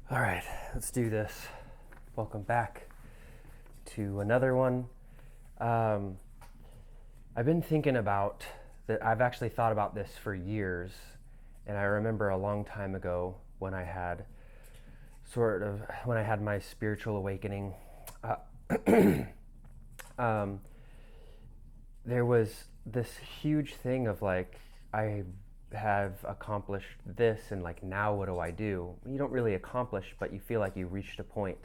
All right, let's do this. Welcome back to another one. Um, I've been thinking about that. I've actually thought about this for years, and I remember a long time ago when I had my spiritual awakening. Uh, um, there was this huge thing of like, I have accomplished this, and like, now what do I do? You don't really accomplish, but you feel like you reached a point,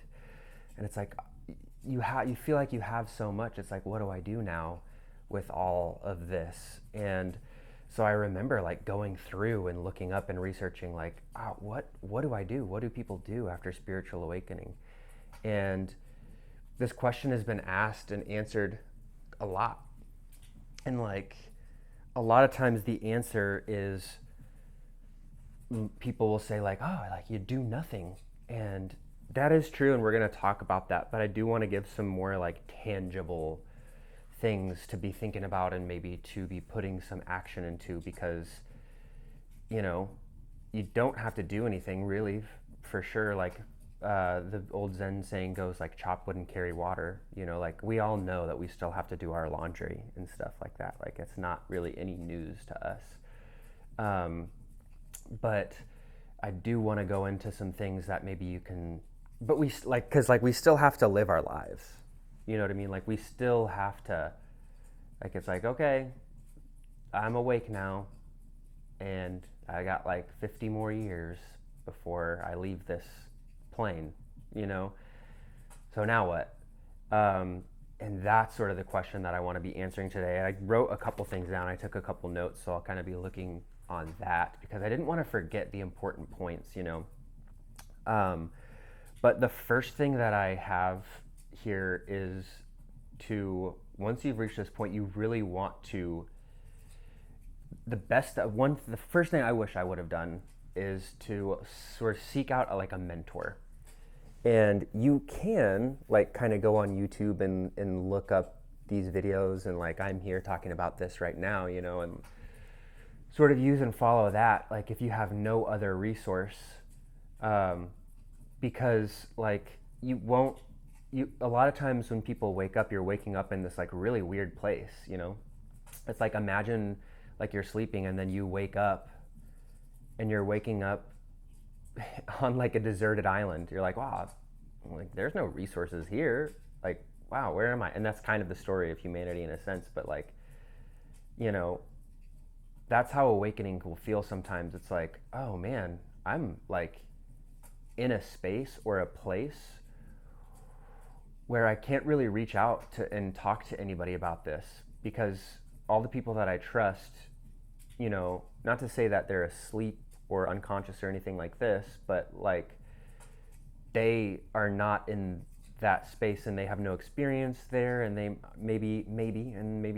and it's like you feel like you have so much. It's like, what do I do now with all of this? And so I remember like going through and looking up and researching like, what do I do? What do people do after spiritual awakening? And this question has been asked and answered a lot. And like, a lot of times the answer is, people will say like, oh, like you do nothing. And that is true, and we're going to talk about that, but I do want to give some more like tangible things to be thinking about and maybe to be putting some action into, because you know you don't have to do anything really, for sure. Like, the old Zen saying goes, like, chop wood and carry water. Like, we all know that we still have to do our laundry and stuff like that. Like, it's not really any news to us. um, but I do want to go into some things that maybe you can, but we like, because like we still have to live our lives. You know what I mean? Like, we still have to, like, it's like, okay, I'm awake now, and I got like 50 more years before I leave this plane, you know? So now what? And that's sort of the question that I want to be answering today. I wrote a couple things down. I took a couple notes, so I'll kind of be looking on that because I didn't want to forget the important points. Um, but the first thing that I have here is to, once you've reached this point, you really want to, the first thing I wish I would have done is to sort of seek out like a mentor. And you can like kind of go on YouTube and look up these videos, and like, I'm here talking about this right now, and sort of use and follow that, like, if you have no other resource. um, because like, you won't you a lot of times when people wake up, you're waking up in this like really weird place. It's like, imagine like you're sleeping and then you wake up, and you're waking up on like a deserted island. You're like, wow, like, there's no resources here. Like, wow, where am I? And that's kind of the story of humanity in a sense. But like, you know that's how awakening will feel sometimes. It's like, oh man, I'm like in a space or a place where I can't really reach out to and talk to anybody about this, because all the people that I trust, not to say that they're asleep or unconscious or anything like this, but like, they are not in that space, and they have no experience there, and they maybe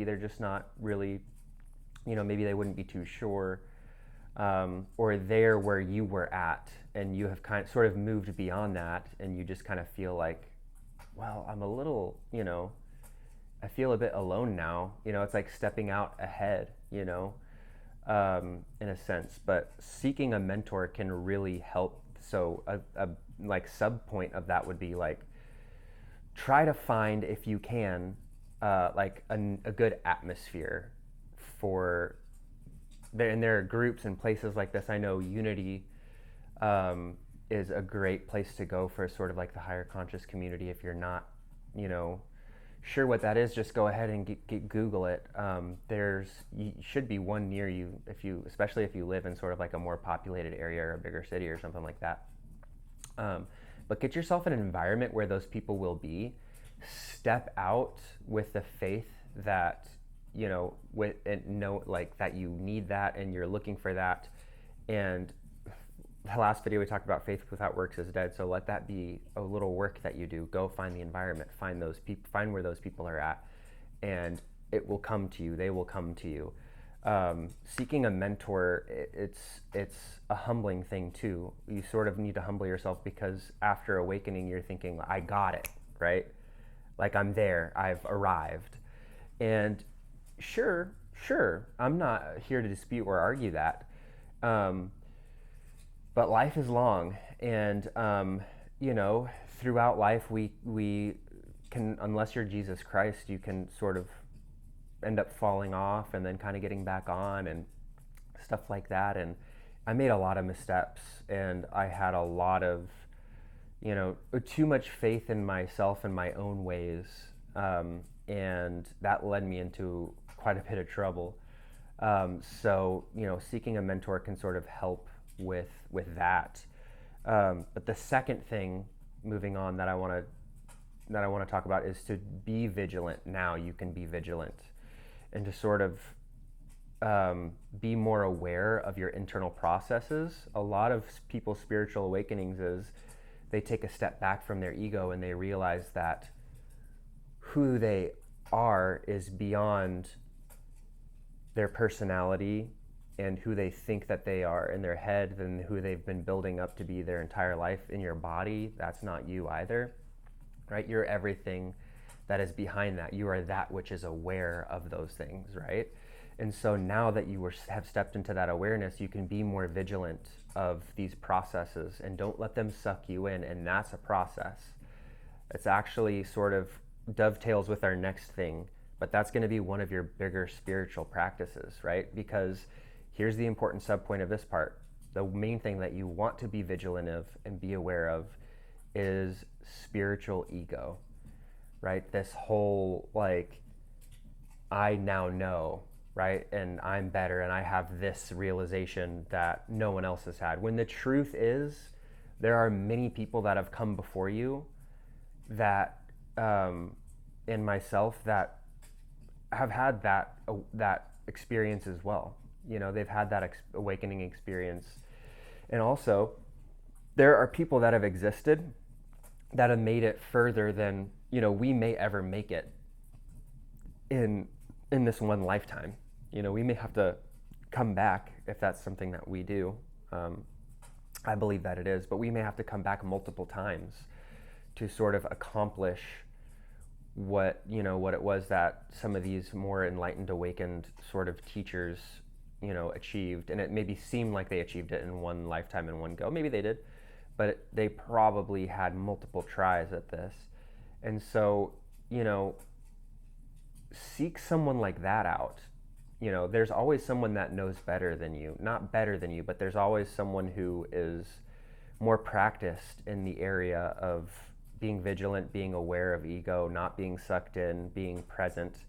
they're just not really, maybe they wouldn't be too sure, or there where you were at, and you have kind of sort of moved beyond that, and you just kind of feel like, well, I'm a little, I feel a bit alone now. It's like stepping out ahead, in a sense. But seeking a mentor can really help. So a like sub point of that would be like, try to find, if you can, like a good atmosphere for there. And there are groups and places like this. I know Unity is a great place to go for sort of like the higher conscious community. If you're not, you know, sure what that is, just go ahead and Google it. There's should be one near you, especially if you live in sort of like a more populated area or a bigger city or something like that. But get yourself an environment where those people will be. Step out with the faith that, with, and know like that you need that and you're looking for that. And the last video we talked about, faith without works is dead. So let that be a little work that you do. Go find the environment, find those people, find where those people are at, and it will come to you. They will come to you. Seeking a mentor, it's a humbling thing too. You sort of need to humble yourself, because after awakening, you're thinking, I got it, right? Like, I'm there, I've arrived. And sure, I'm not here to dispute or argue that. Um, but life is long, and you know, throughout life, we can, unless you're Jesus Christ, you can sort of end up falling off and then kind of getting back on and stuff like that. And I made a lot of missteps, and I had a lot of, you know, too much faith in myself and my own ways, and that led me into quite a bit of trouble. So, you know, seeking a mentor can sort of help with that. But the second thing, moving on, that I want to talk about is to be vigilant. Now you can be vigilant, and to sort of be more aware of your internal processes. A lot of people's spiritual awakenings is they take a step back from their ego and they realize that who they are is beyond their personality and who they think that they are in their head, and who they've been building up to be their entire life in your body. That's not you either, right? You're everything that is behind that. You are that which is aware of those things, right? And so now that you have stepped into that awareness, you can be more vigilant of these processes and don't let them suck you in. And that's a process. It's actually sort of dovetails with our next thing, but that's going to be one of your bigger spiritual practices, right? Because here's the important subpoint of this part. The main thing that you want to be vigilant of and be aware of is spiritual ego, right? This whole, like, I now know, right? And I'm better, and I have this realization that no one else has had. When the truth is, there are many people that have come before you that, and myself, that have had that experience as well. You know, they've had that awakening experience. And also, there are people that have existed that have made it further than, you know, we may ever make it in this one lifetime. You know, we may have to come back if that's something that we do. I believe that it is, but we may have to come back multiple times to sort of accomplish what it was that some of these more enlightened, awakened sort of teachers, you know, achieved. And it maybe seemed like they achieved it in one lifetime, in one go. Maybe they did, but they probably had multiple tries at this. And so, you know, seek someone like that out. You know, there's always someone that knows better than you. Not better than you, but there's always someone who is more practiced in the area of being vigilant, being aware of ego, not being sucked in, being present.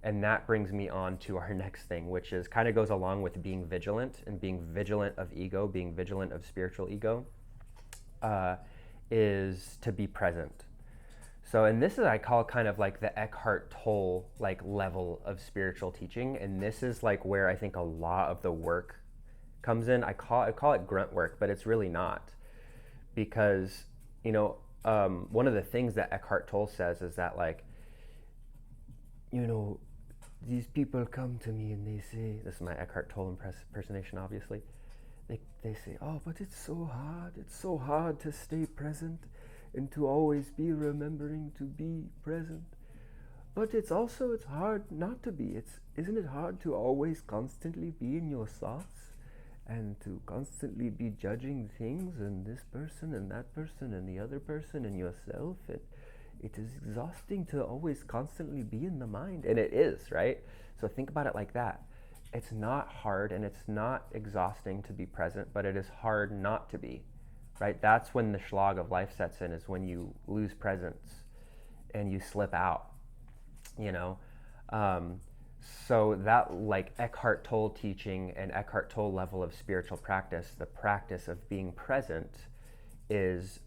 And that brings me on to our next thing, which is kind of goes along with being vigilant, and being vigilant of ego, being vigilant of spiritual ego, is to be present. So, and this is, I call kind of like the Eckhart Tolle like level of spiritual teaching. And this is like where I think a lot of the work comes in. I call it grunt work, but it's really not. Because, you know, one of the things that Eckhart Tolle says is that, like, you know, these people come to me and they say, this is my Eckhart Tolle impersonation, obviously. They say, oh, but it's so hard to stay present and to always be remembering to be present. But it's hard not to be. Isn't it hard to always constantly be in your thoughts and to constantly be judging things and this person and that person and the other person and yourself? It is exhausting to always constantly be in the mind. And it is, right? So think about it like that. It's not hard and it's not exhausting to be present, but it is hard not to be, right? That's when the schlag of life sets in, is when you lose presence and you slip out, you know? So that, like, Eckhart Tolle teaching and Eckhart Tolle level of spiritual practice, the practice of being present, is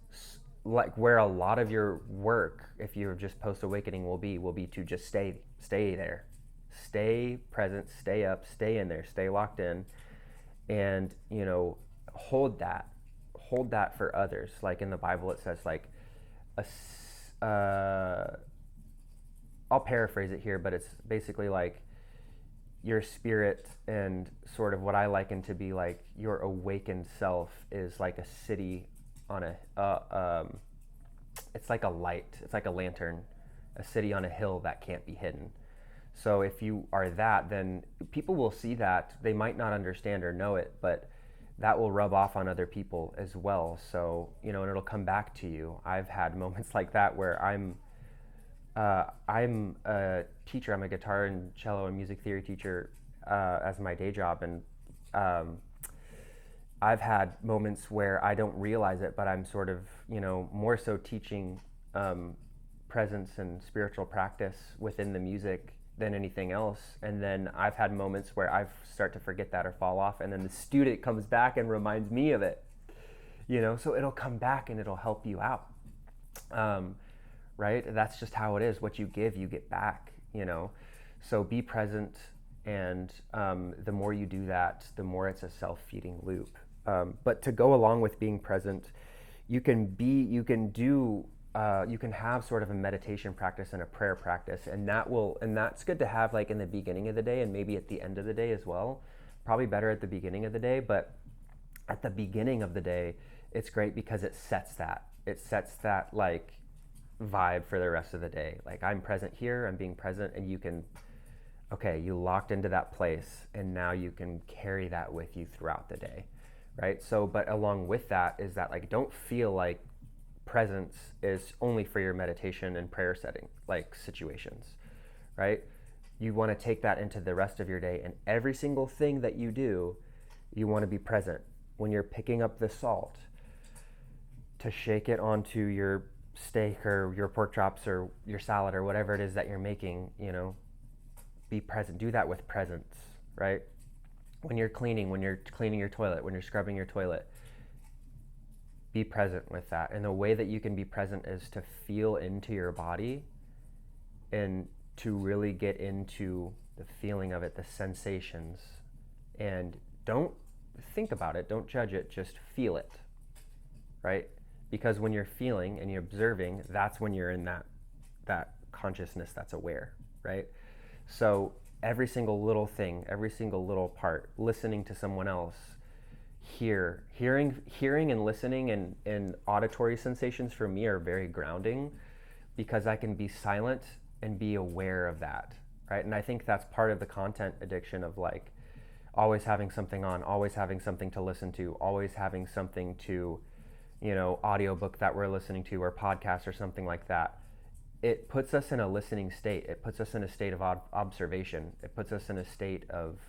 like where a lot of your work, if you're just post-awakening, will be to just stay there. Stay present, stay up, stay in there, stay locked in, and, you know, hold that for others. Like in the Bible, it says, like, I'll paraphrase it here, but it's basically like your spirit, and sort of what I liken to be like your awakened self is like a city on it's like a light, it's like a lantern, a city on a hill that can't be hidden. So if you are that, then people will see that. They might not understand or know it, but that will rub off on other people as well. So, and it'll come back to you. I've had moments like that where I'm a teacher. I'm a guitar and cello and music theory teacher as my day job, and I've had moments where I don't realize it, but I'm sort of, more so teaching presence and spiritual practice within the music than anything else. And then I've had moments where I start to forget that or fall off, and then the student comes back and reminds me of it. So it'll come back and it'll help you out. Right? That's just how it is. What you give, you get back. So be present, and the more you do that, the more it's a self-feeding loop. But to go along with being present, you can have sort of a meditation practice and a prayer practice, and that's good to have like in the beginning of the day and maybe at the end of the day as well. Probably better at the beginning of the day, but at the beginning of the day, it's great because it sets that like vibe for the rest of the day. Like, I'm present here, I'm being present, and you locked into that place, and now you can carry that with you throughout the day, right? So, but along with that is that, like, don't feel like presence is only for your meditation and prayer setting, like situations, right? You want to take that into the rest of your day, and every single thing that you do, you want to be present. When you're picking up the salt to shake it onto your steak or your pork chops or your salad or whatever it is that you're making, be present. Do that with presence, right? When you're cleaning your toilet, when you're scrubbing your toilet, be present with that. And the way that you can be present is to feel into your body and to really get into the feeling of it, the sensations. And don't think about it, don't judge it, just feel it, right? Because when you're feeling and you're observing, that's when you're in that consciousness that's aware, right? So every single little thing, every single little part, listening to someone else, hearing and listening and auditory sensations for me are very grounding, because I can be silent and be aware of that, right? And I think that's part of the content addiction of like always having something on, always having something to listen to, always having something to, audiobook that we're listening to or podcast or something like that. It puts us in a listening state. It puts us in a state of observation. It puts us in a state of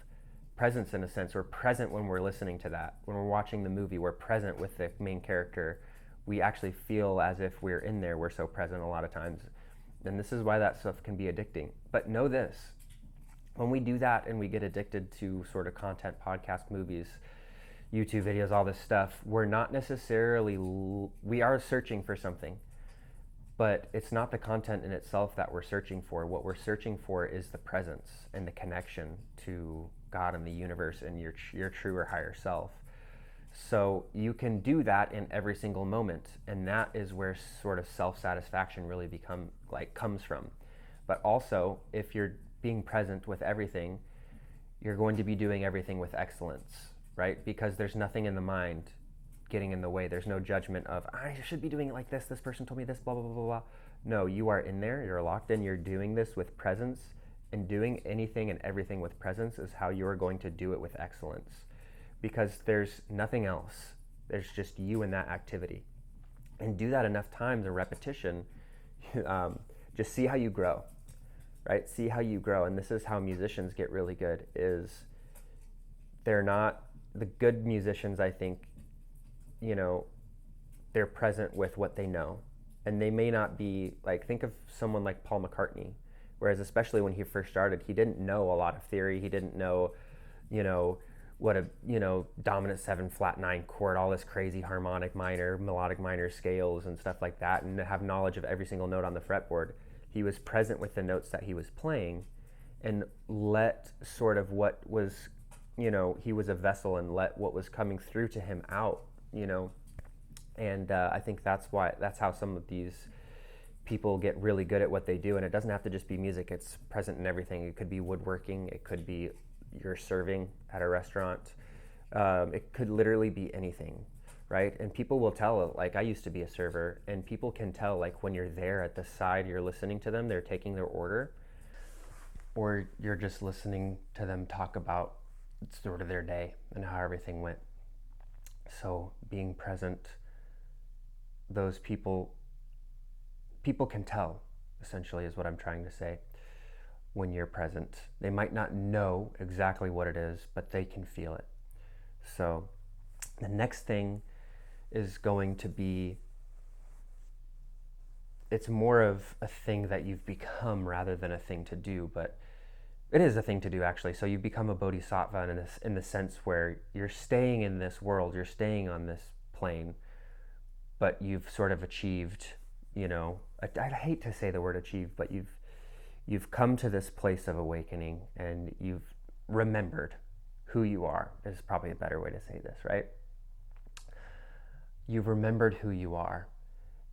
presence, in a sense. We're present when we're listening to that. When we're watching the movie, we're present with the main character. We actually feel as if we're in there. We're so present a lot of times. And this is why that stuff can be addicting. But know this, when we do that and we get addicted to sort of content, podcast, movies, YouTube videos, all this stuff, we're not necessarily, we are searching for something, but it's not the content in itself that we're searching for. What we're searching for is the presence and the connection to God and the universe and your truer higher self. So you can do that in every single moment, and that is where sort of self-satisfaction really comes from. But also, if you're being present with everything, you're going to be doing everything with excellence, right? Because there's nothing in the mind getting in the way. There's no judgment of, I should be doing it like this person told me this, blah, blah, blah, blah, blah. No, you are in there, you're locked in, you're doing this with presence, and doing anything and everything with presence is how you're going to do it with excellence. Because there's nothing else. There's just you in that activity. And do that enough times, a repetition, just see how you grow, right? See how you grow. And this is how musicians get really good, is they're not, the good musicians, I think, they're present with what they know. And they may not be, like, think of someone like Paul McCartney, whereas especially when he first started, he didn't know a lot of theory. He didn't know, what a, dominant 7 flat 9 chord, all this crazy harmonic minor, melodic minor scales and stuff like that, and have knowledge of every single note on the fretboard. He was present with the notes that he was playing, and let sort of what was, he was a vessel, and let what was coming through to him out, and I think that's how some of these people get really good at what they do. And it doesn't have to just be music. It's present in everything. It could be woodworking. It could be you're serving at a restaurant. It could literally be anything, right? And people will tell, like, I used to be a server, and people can tell, like, when you're there at the side, you're listening to them, they're taking their order, or you're just listening to them talk about sort of their day and how everything went. So being present, those people can tell, essentially, is what I'm trying to say. When you're present, they might not know exactly what it is, but they can feel it. So the next thing is going to be, it's more of a thing that you've become rather than a thing to do, but it is a thing to do, actually. So you become a bodhisattva in the sense where you're staying in this world, you're staying on this plane, but you've sort of achieved, I hate to say the word achieve, but you've come to this place of awakening, and you've remembered who you are, is probably a better way to say this, right? You've remembered who you are.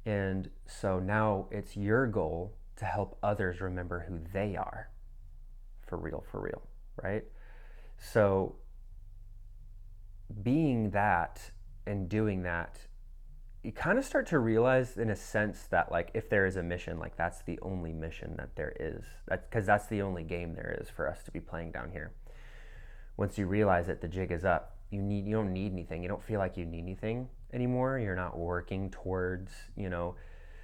And so now it's your goal to help others remember who they are. For real, right? So being that and doing that, you kind of start to realize, in a sense, that like if there is a mission, like that's the only mission that there is. Because that's the only game there is for us to be playing down here. Once you realize that the jig is up, you don't need anything. You don't feel like you need anything anymore. You're not working towards,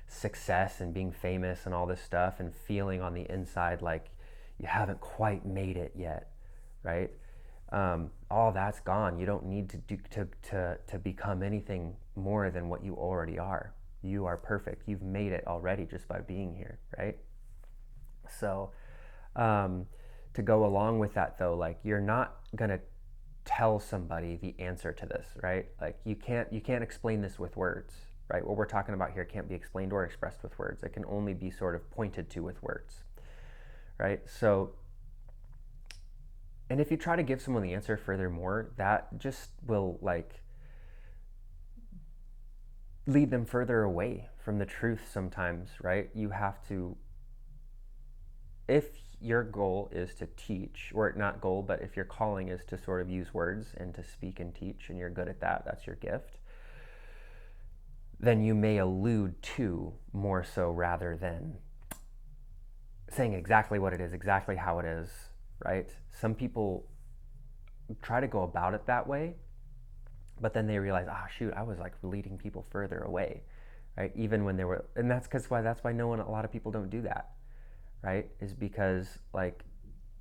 success and being famous and all this stuff, and feeling on the inside like you haven't quite made it yet, right? All that's gone. You don't need to become anything more than what you already are. You are perfect. You've made it already just by being here, right? So to go along with that, though, like, you're not gonna tell somebody the answer to this, right? Like you can't explain this with words, right? What we're talking about here can't be explained or expressed with words. It can only be sort of pointed to with words, right? So, and if you try to give someone the answer furthermore, that just will like lead them further away from the truth sometimes, right? You have to, if your goal is to teach, or not goal, but if your calling is to sort of use words and to speak and teach, and you're good at that, that's your gift, then you may allude to more so rather than saying exactly what it is, exactly how it is, right? Some people try to go about it that way, but then they realize, shoot, I was like leading people further away, right? Even when they were, and that's why a lot of people don't do that, right? Is because like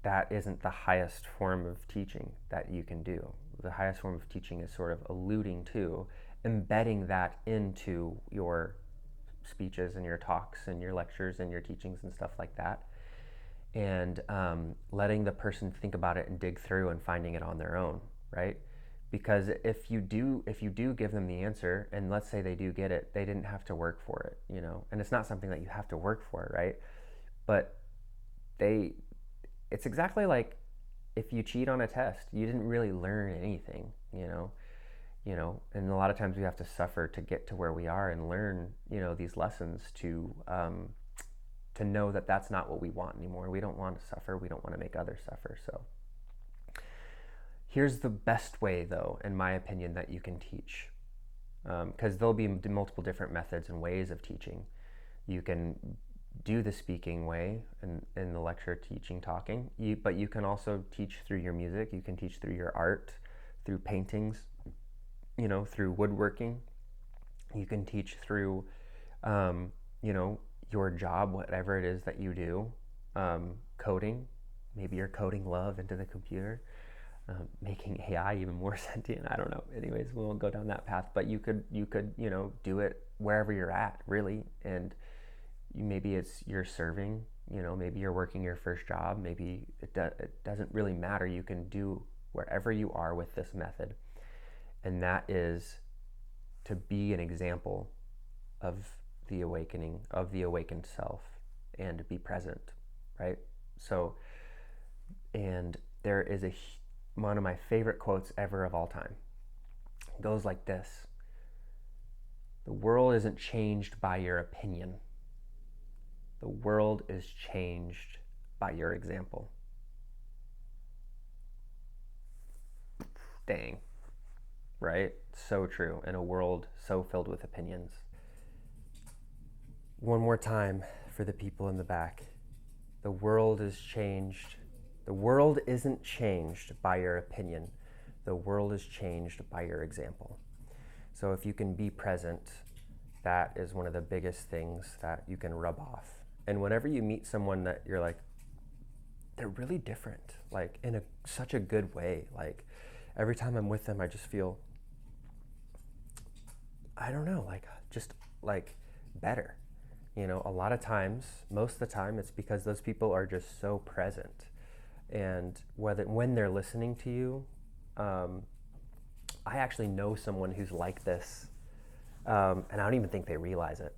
that isn't the highest form of teaching that you can do. The highest form of teaching is sort of alluding to, embedding that into your speeches and your talks and your lectures and your teachings and stuff like that, and letting the person think about it and dig through and finding it on their own, right? Because if you do give them the answer, and let's say they do get it, they didn't have to work for it, and it's not something that you have to work for, right? But it's exactly like if you cheat on a test, you didn't really learn anything, and a lot of times we have to suffer to get to where we are and learn, these lessons to know that that's not what we want anymore. We don't want to suffer. We don't want to make others suffer. So here's the best way, though, in my opinion, that you can teach, because there'll be multiple different methods and ways of teaching. You can do the speaking way in the lecture, teaching, talking, but you can also teach through your music. You can teach through your art, through paintings, through woodworking. You can teach through, your job, whatever it is that you do, coding. Maybe you're coding love into the computer, making AI even more sentient. I don't know. Anyways, we won't go down that path. But you could do it wherever you're at, really. And maybe you're serving. Maybe you're working your first job. Maybe it doesn't really matter. You can do wherever you are with this method, and that is to be an example of the awakening, of the awakened self, and to be present, right? So, and there is one of my favorite quotes ever of all time. It goes like this: "The world isn't changed by your opinion. The world is changed by your example." Dang, right? So true in a world so filled with opinions. One more time for the people in the back. The world is changed. The world isn't changed by your opinion. The world is changed by your example. So if you can be present, that is one of the biggest things that you can rub off. And whenever you meet someone that you're like, they're really different, like in such a good way. Like every time I'm with them, I just feel, I don't know, like just like better. You know, a lot of times, most of the time, it's because those people are just so present. And when they're listening to you, I actually know someone who's like this, and I don't even think they realize it,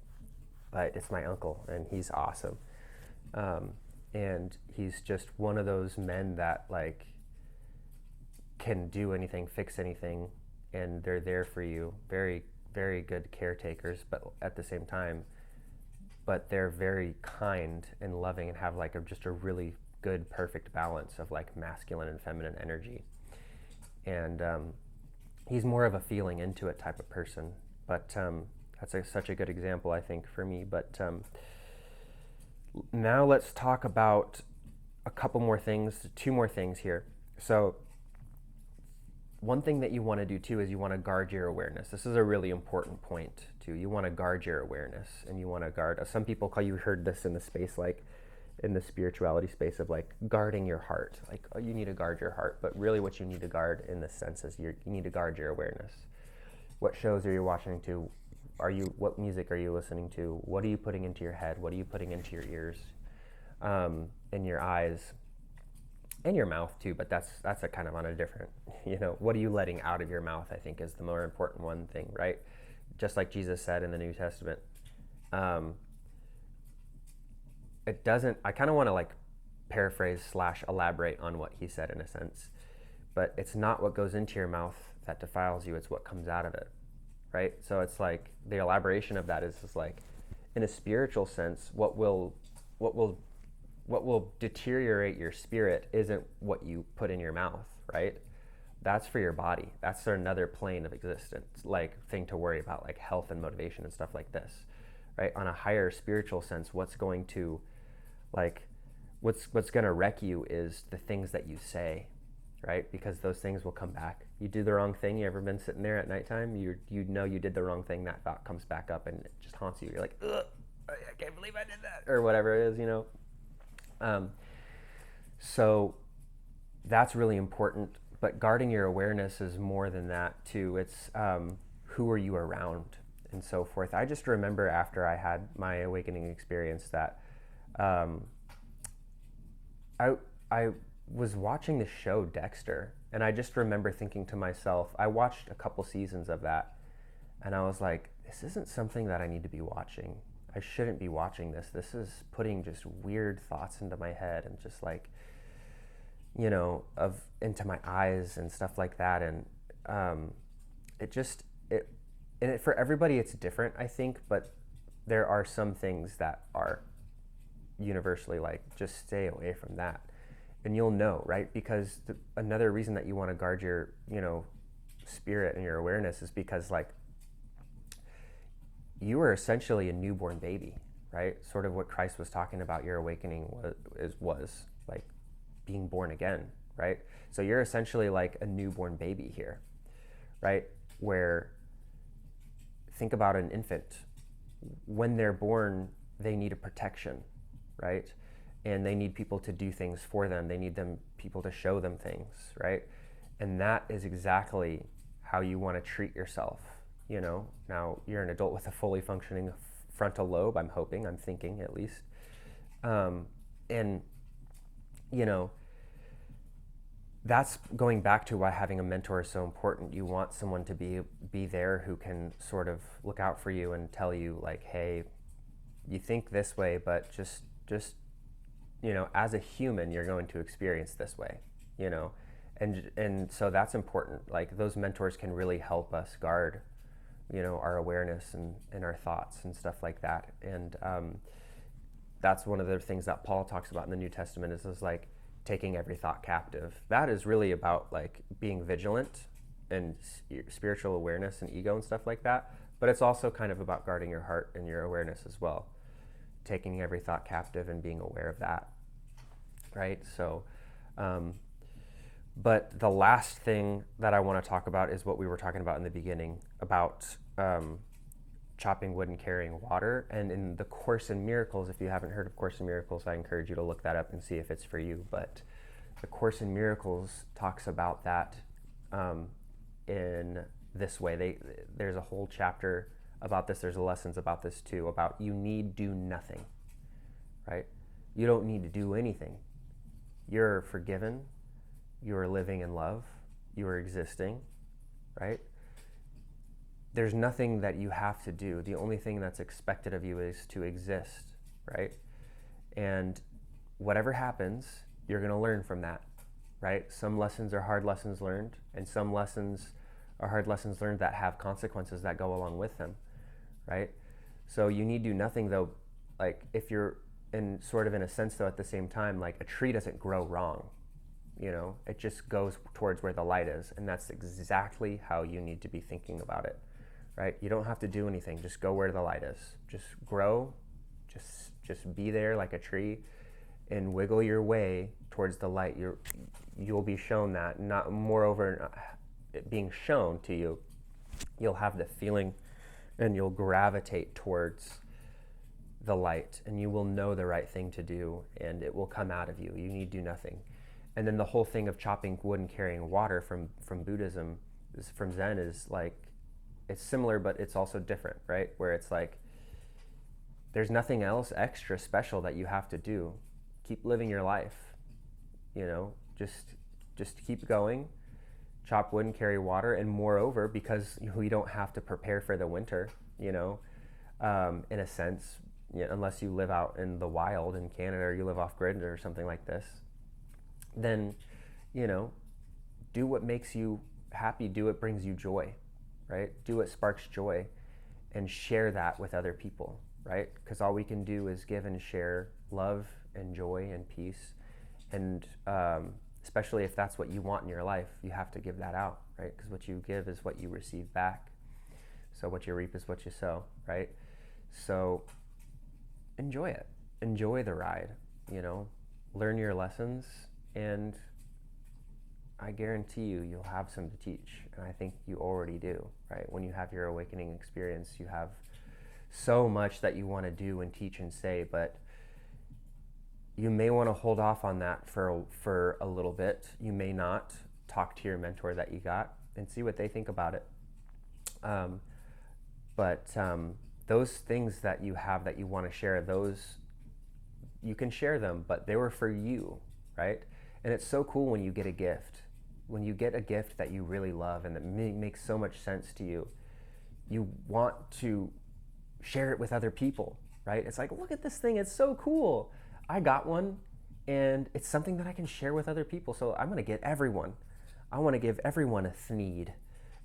but it's my uncle, and he's awesome. And he's just one of those men that like can do anything, fix anything, and they're there for you. Very, very good caretakers, but at the same time, but they're very kind and loving and have like just a really good, perfect balance of like masculine and feminine energy. And he's more of a feeling into it type of person. But that's such a good example, I think, for me. But now let's talk about a couple more things, two more things here. So one thing that you want to do too is you want to guard your awareness. This is a really important point too. You want to guard your awareness, and you want to guard, some people call, you heard this in the space, like in the spirituality space of like guarding your heart. Like, oh, you need to guard your heart. But really what you need to guard in this sense is you need to guard your awareness. What shows are you watching to? What music are you listening to? What are you putting into your head? What are you putting into your ears, in your eyes, and your mouth too? But that's a kind of on a different, what are you letting out of your mouth, I think, is the more important one thing, right? Just like Jesus said in the New Testament. It doesn't, I kind of want to like paraphrase / elaborate on what he said in a sense, but it's not what goes into your mouth that defiles you, it's what comes out of it, right? So it's like the elaboration of that is like, in a spiritual sense, what will deteriorate your spirit isn't what you put in your mouth, right? That's for your body. That's another plane of existence, like thing to worry about, like health and motivation and stuff like this, right? On a higher spiritual sense, what's going to wreck you is the things that you say, right? Because those things will come back. You do the wrong thing. You ever been sitting there at nighttime? You know you did the wrong thing. That thought comes back up and it just haunts you. You're like, ugh, I can't believe I did that, or whatever it is, So that's really important. But guarding your awareness is more than that too. It's who are you around and so forth. I just remember after I had my awakening experience that I was watching the show Dexter, and I just remember thinking to myself, I watched a couple seasons of that, and I was like, this isn't something that I need to be watching. I shouldn't be watching this. This is putting just weird thoughts into my head and just like, into my eyes and stuff like that. And for everybody it's different, I think, but there are some things that are universally like, just stay away from that. And you'll know, right? Because another reason that you want to guard your, spirit and your awareness is because like you are essentially a newborn baby, right? Sort of what Christ was talking about, your awakening was like being born again, right? So you're essentially like a newborn baby here, right? Where, think about an infant. When they're born, they need a protection, right? And they need people to do things for them. They need people to show them things, right? And that is exactly how you want to treat yourself. Now you're an adult with a fully functioning frontal lobe, I'm thinking at least. And that's going back to why having a mentor is so important. You want someone to be there who can sort of look out for you and tell you like, hey, you think this way, but just as a human, you're going to experience this way, and so that's important. Like those mentors can really help us guard, our awareness and our thoughts and stuff like that. And that's one of the things that Paul talks about in the New Testament is like taking every thought captive. That is really about like being vigilant and spiritual awareness and ego and stuff like that. But it's also kind of about guarding your heart and your awareness as well. Taking every thought captive and being aware of that, right? So But the last thing that I want to talk about is what we were talking about in the beginning about chopping wood and carrying water. And in the Course in Miracles, if you haven't heard of Course in Miracles, I encourage you to look that up and see if it's for you. But the Course in Miracles talks about that in this way. There's a whole chapter about this. There's lessons about this too, about you need do nothing, right? You don't need to do anything. You're forgiven. You're living in love. You're existing, right? There's nothing that you have to do. The only thing that's expected of you is to exist, right? And whatever happens, you're going to learn from that, right? Some lessons are hard lessons learned, and some lessons are hard lessons learned that have consequences that go along with them, right? So you need do nothing though, like if you're in sort of in a sense though at the same time, like a tree doesn't grow wrong, you know, it just goes towards where the light is. And that's exactly how you need to be thinking about it, right? You don't have to do anything, just go where the light is. Just grow, just be there like a tree and wiggle your way towards the light. You'll be shown that, not moreover it being shown to you, you'll have the feeling and you'll gravitate towards the light and you will know the right thing to do and it will come out of you. You need do nothing. And then the whole thing of chopping wood and carrying water from Buddhism, from Zen, is like, it's similar, but it's also different, right? Where it's like, there's nothing else extra special that you have to do. Keep living your life, you know, just keep going, chop wood and carry water. And moreover, because we don't have to prepare for the winter, you know, in a sense, you know, unless you live out in the wild in Canada or you live off grid or something like this, then, you know, do what makes you happy, do what brings you joy, right? Do what sparks joy and share that with other people, right? Because all we can do is give and share love and joy and peace. And especially if that's what you want in your life, you have to give that out, right? Because what you give is what you receive back. So what you reap is what you sow, right? So enjoy it. Enjoy the ride, you know, learn your lessons. And I guarantee you'll have some to teach. And I think you already do, right? When you have your awakening experience, you have so much that you want to do and teach and say, but you may want to hold off on that for a little bit. You may not. Talk to your mentor that you got and see what they think about it. But those things that you have that you want to share, those, you can share them, but they were for you, right? And it's so cool when you get a gift. When you get a gift that you really love and that makes so much sense to you, you want to share it with other people, right? It's like, look at this thing, it's so cool. I got one and it's something that I can share with other people. So I'm gonna get everyone. I wanna give everyone a Thneed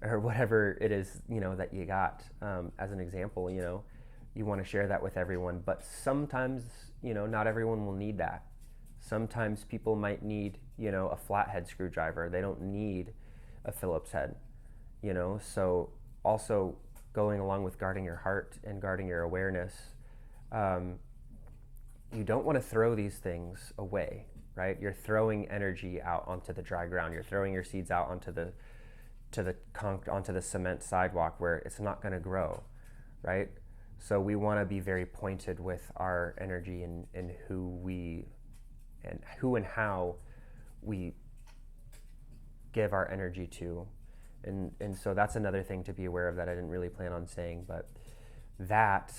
or whatever it is, you know, that you got. As an example, you know, you wanna share that with everyone, but sometimes, you know, not everyone will need that. Sometimes people might need, you know, a flathead screwdriver. They don't need a Phillips head, you know? So also going along with guarding your heart and guarding your awareness, you don't want to throw these things away, right? You're throwing energy out onto the dry ground. You're throwing your seeds out onto the cement sidewalk where it's not going to grow, right? So we want to be very pointed with our energy and who and how we give our energy to. And so that's another thing to be aware of that I didn't really plan on saying, but that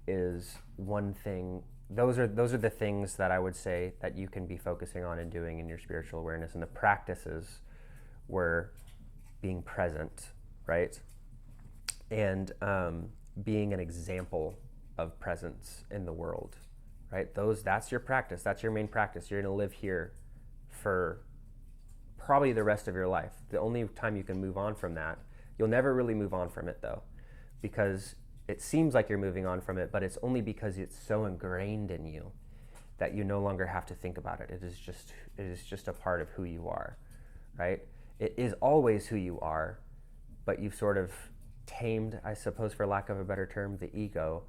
is one thing. Those are the things that I would say that you can be focusing on and doing in your spiritual awareness. And the practices were being present, right? And being an example of presence in the world, right? That's your practice. That's your main practice. You're going to live here for probably the rest of your life. The only time you can move on from that, you'll never really move on from it though, because it seems like you're moving on from it, but it's only because it's so ingrained in you that you no longer have to think about it. It is just a part of who you are, right? It is always who you are, but you've sort of tamed, I suppose for lack of a better term, the ego,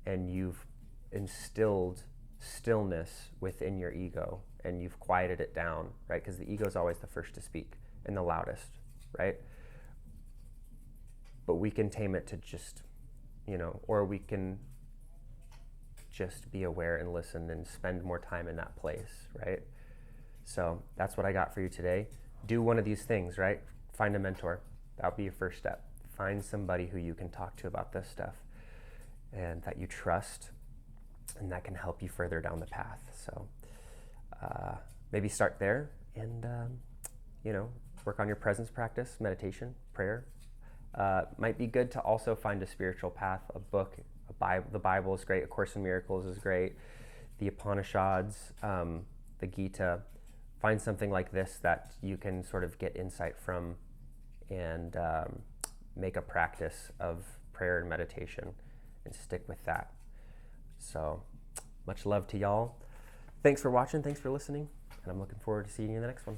and you've instilled stillness within your ego and you've quieted it down, right? Because the ego is always the first to speak and the loudest, right? But we can tame it to just, or we can just be aware and listen and spend more time in that place, right? So that's what I got for you today. Do one of these things, right? Find a mentor. That'll be your first step. Find somebody who you can talk to about this stuff and that you trust, and that can help you further down the path. So maybe start there and, work on your presence practice, meditation, prayer. Might be good to also find a spiritual path, a book. The Bible is great. A Course in Miracles is great. The Upanishads, the Gita. Find something like this that you can sort of get insight from and make a practice of prayer and meditation and stick with that. So much love to y'all. Thanks for watching. Thanks for listening. And I'm looking forward to seeing you in the next one.